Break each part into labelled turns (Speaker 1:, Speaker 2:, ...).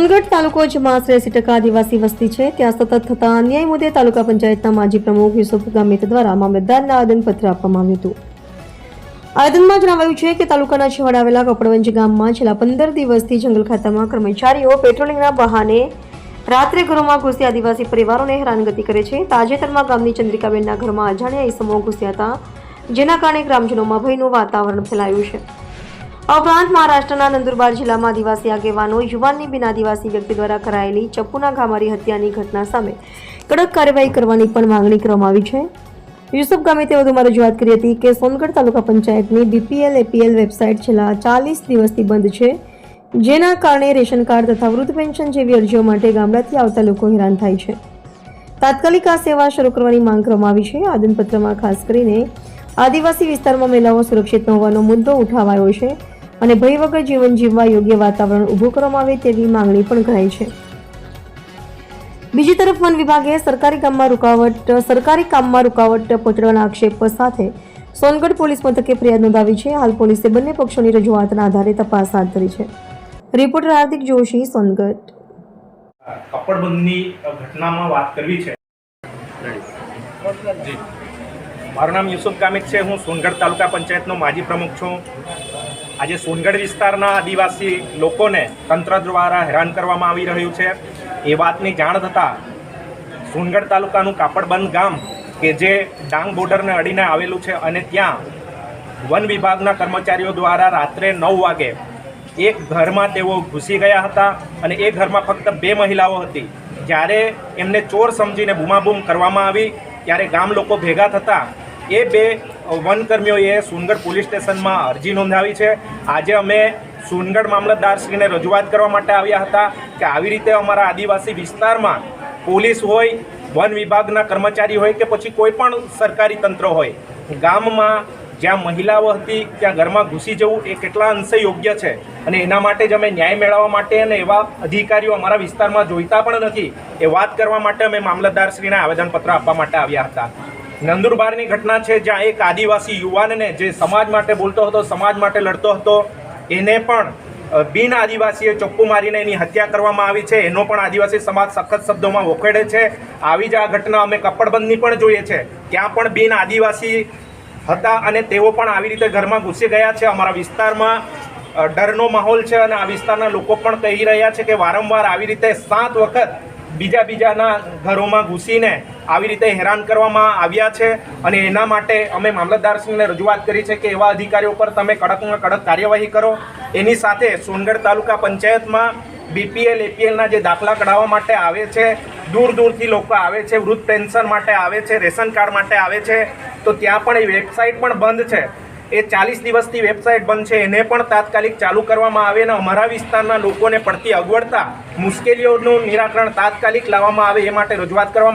Speaker 1: સોનગઢ તાલુકો જેમાં આશરે 80% આદિવાસી વસ્તી છે ત્યાં સતત થતા અન્યાય મુદ્દે તાલુકા પંચાયતના માજી પ્રમુખ યુસુફ ગામિત દ્વારા મામલતદારને આવેદનપત્ર આપવામાં આવ્યું હતું। આવેદનમાં જણાવાયું છે કે તાલુકાના છેવાડે આવેલા કપડવંજ ગામમાં છેલ્લા 15 દિવસથી જંગલ ખાતામાં કર્મચારીઓ પેટ્રોલિંગના બહાને રાત્રે ઘરોમાં ઘૂસી આદિવાસી પરિવારોને હેરાનગતિ કરે છે। તાજેતરમાં ગામની ચંદ્રિકાબેનના ઘરમાં અજાણ્યા ઈસમો ઘૂસ્યા હતા, જેના કારણે ગ્રામજનોમાં ભયનું વાતાવરણ ફેલાયું છે। આ ઉપરાંત મહારાષ્ટ્રના નંદુરબાર જિલ્લામાં આદિવાસી આગેવાનો યુવાનની બિન આદિવાસી વ્યક્તિ દ્વારા કરાયેલી ચપ્પુના ઘા મારી હત્યાની ઘટના સામે કડક કાર્યવાહી કરવાની પણ માંગણી કરવામાં આવી છે। યુસુફ ગામિતે વધુમાં રજૂઆત કરી હતી કે સોનગઢ તાલુકા પંચાયતની બીપીએલ એપીએલ વેબસાઇટ છેલ્લા 40 દિવસથી બંધ છે, જેના કારણે રેશન કાર્ડ તથા વૃદ્ધ પેન્શન જેવી અરજીઓ માટે ગામડાથી આવતા લોકો હેરાન થાય છે। તાત્કાલિક આ સેવા શરૂ કરવાની માંગ કરવામાં આવી છે। આવેદનપત્રમાં ખાસ કરીને આદિવાસી વિસ્તારમાં મહિલાઓ સુરક્ષિત ન હોવાનો મુદ્દો ઉઠાવાયો છે અને ભય વગર જીવન જીવવા યોગ્ય વાતાવરણ ઊભું કરવામાં આવે તેવી માંગણી પણ કરાઈ છે। બીજી તરફ વન વિભાગે સરકારી કામમાં રૂકાવટ પહોંચાડવાના આક્ષેપ સાથે સોનગઢ પોલીસ મથકે ફરિયાદ નોંધાવી છે। હાલ પોલીસે બંને પક્ષોની રજૂઆતના આધારે તપાસ હાથ ધરી છે। રિપોર્ટર હાર્દિક જોશી, સોનગઢ।
Speaker 2: કપડબંધની ઘટનામાં વાત કરવી છે। મારું નામ યુસુફ ગામિત છે। હું સોનગઢ તાલુકા પંચાયતનો માજી પ્રમુખ છું। આજે સોનગઢ વિસ્તારના આદિવાસી લોકોને તંત્ર દ્વારા હેરાન કરવામાં આવી રહ્યું છે એ વાતની જાણ થતાં સોનગઢ તાલુકાનું કાપડબંધ ગામ કે જે ડાંગ બોર્ડરને અડીને આવેલું છે અને ત્યાં વન વિભાગના કર્મચારીઓ દ્વારા રાત્રે 9 વાગે એક ઘરમાં તેઓ ઘૂસી ગયા હતા અને એ ઘરમાં ફક્ત 2 મહિલાઓ હતી। જ્યારે એમને ચોર સમજીને બૂમાબૂમ કરવામાં આવી ત્યારે ગામ લોકો ભેગા થતા એ 2 વનકર્મીઓએ સોનગઢ પોલીસ સ્ટેશનમાં અરજી નોંધાવી છે। આજે અમે સોનગઢ મામલતદારશ્રીને રજૂઆત કરવા માટે આવ્યા હતા કે આવી રીતે અમારા આદિવાસી વિસ્તારમાં પોલીસ હોય, વન વિભાગના કર્મચારી હોય કે પછી કોઈ પણ સરકારી તંત્ર હોય, ગામમાં જ્યાં મહિલાઓ હતી ત્યાં ઘરમાં ઘૂસી જવું એ કેટલા અંશે યોગ્ય છે અને એના માટે જ અમે ન્યાય મેળવવા માટે અને એવા અધિકારીઓ અમારા વિસ્તારમાં જોઈતા પણ નથી એ વાત કરવા માટે અમે મામલતદારશ્રીને આવેદનપત્ર આપવા માટે આવ્યા હતા। નંદુરબારની ઘટના છે જ્યાં એક આદિવાસી યુવાનને જે સમાજ માટે બોલતો હતો, સમાજ માટે લડતો હતો, એને પણ બિન આદિવાસીએ ચપ્પુ મારીને એની હત્યા કરવામાં આવી છે। એનો પણ આદિવાસી સમાજ સખત શબ્દોમાં વખોડે છે। આવી જ આ ઘટના અમે કપડબંધની પણ જોઈએ છે, ત્યાં પણ બિન આદિવાસી હતા અને તેઓ પણ આવી રીતે ઘરમાં ઘૂસી ગયા છે। અમારા વિસ્તારમાં ડરનો માહોલ છે અને આ વિસ્તારના લોકો પણ કહી રહ્યા છે કે વારંવાર આવી રીતે 7 વખત બીજાના ઘરોમાં ઘૂસીને આવી રીતે હેરાન કરવામાં આવ્યા છે અને એના માટે અમે મામલતદારશ્રીને રજૂઆત કરી છે કે એવા અધિકારીઓ પર તમે કડકમાં કડક કાર્યવાહી કરો। એની સાથે સોનગઢ તાલુકા પંચાયતમાં બીપીએલ એપીએલના જે દાખલા કઢાવવા માટે આવે છે, દૂર દૂરથી લોકો આવે છે, વૃદ્ધ પેન્શન માટે આવે છે, રેશન કાર્ડ માટે આવે છે, તો ત્યાં પણ એ વેબસાઇટ પણ બંધ છે। એ 40 દિવસથી વેબસાઇટ બંધ છે, એને પણ તાત્કાલિક ચાલુ કરવામાં આવે અને અમારા વિસ્તારના લોકોને પડતી અગવડતા મુશ્કેલીઓનું નિરાકરણ તાત્કાલિક લાવવામાં આવે એ માટે રજૂઆત કરવા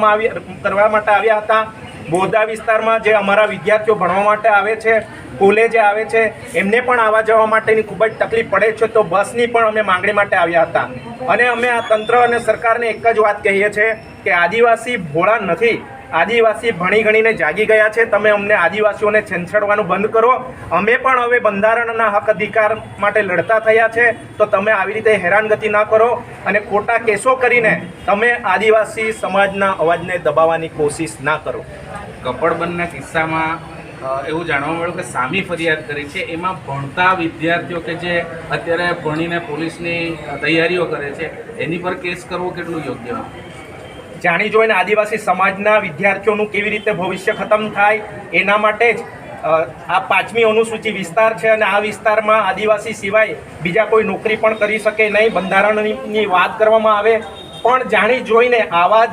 Speaker 2: માટે આવ્યા હતા। બોરદા વિસ્તારમાં જે અમારા વિદ્યાર્થીઓ ભણવા માટે આવે છે, કોલેજે આવે છે, એમને પણ આવવા જવા માટેની ખૂબ જ તકલીફ પડે છે, તો બસની પણ અમે માંગણી માટે આવ્યા હતા અને અમે આ તંત્ર અને સરકારને એક જ વાત કહીએ છીએ કે આદિવાસી ભોળા નથી, આદિવાસી ભણી ગણીને જાગી ગયા છે। તમે અમને આદિવાસીઓને છેંછેડવાનું બંધ કરો। અમે પણ હવે બંધારણના હક અધિકાર માટે લડતા થયા છે, તો તમે આવી રીતે હેરાનગતિ ના કરો અને ખોટા કેસો કરીને તમે આદિવાસી સમાજના અવાજને દબાવવાની કોશિશ ના કરો।
Speaker 3: કપડબંધના કિસ્સામાં એવું જાણવા મળ્યું કે સામી ફરિયાદ કરી છે, એમાં ભણતા વિદ્યાર્થીઓ કે જે અત્યારે ભણીને પોલીસની તૈયારીઓ કરે છે એની પર કેસ કરવો કેટલું યોગ્ય?
Speaker 2: જાણી જોઈને આદિવાસી સમાજના વિદ્યાર્થીઓનું કેવી રીતે ભવિષ્ય ખતમ થાય એના માટે જ આ 5મી અનુસૂચિ વિસ્તાર છે અને આ વિસ્તારમાં આદિવાસી સિવાય બીજા કોઈ નોકરી પણ કરી શકે નહીં। બંધારણની વાત કરવામાં આવે પણ જાણી જોઈને આવા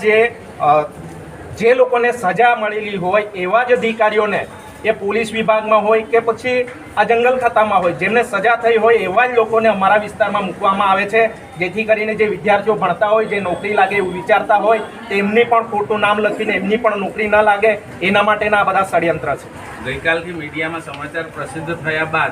Speaker 2: જે લોકોને સજા મળેલી હોય એવા જ અધિકારીઓને, એ પોલીસ વિભાગમાં હોય કે પછી આ જંગલ ખાતામાં હોય, જેમને સજા થઈ હોય એવા જ લોકોને અમારા વિસ્તારમાં મૂકવામાં આવે છે, જેથી કરીને જે વિદ્યાર્થીઓ ભણતા હોય, જે નોકરી લાગે એવું વિચારતા હોય, તેમની પણ ખોટું નામ લખીને એમની પણ નોકરી ન લાગે એના માટેના આ બધા ષડયંત્ર છે।
Speaker 3: ગઈકાલથી મીડિયામાં સમાચાર પ્રસિદ્ધ થયા બાદ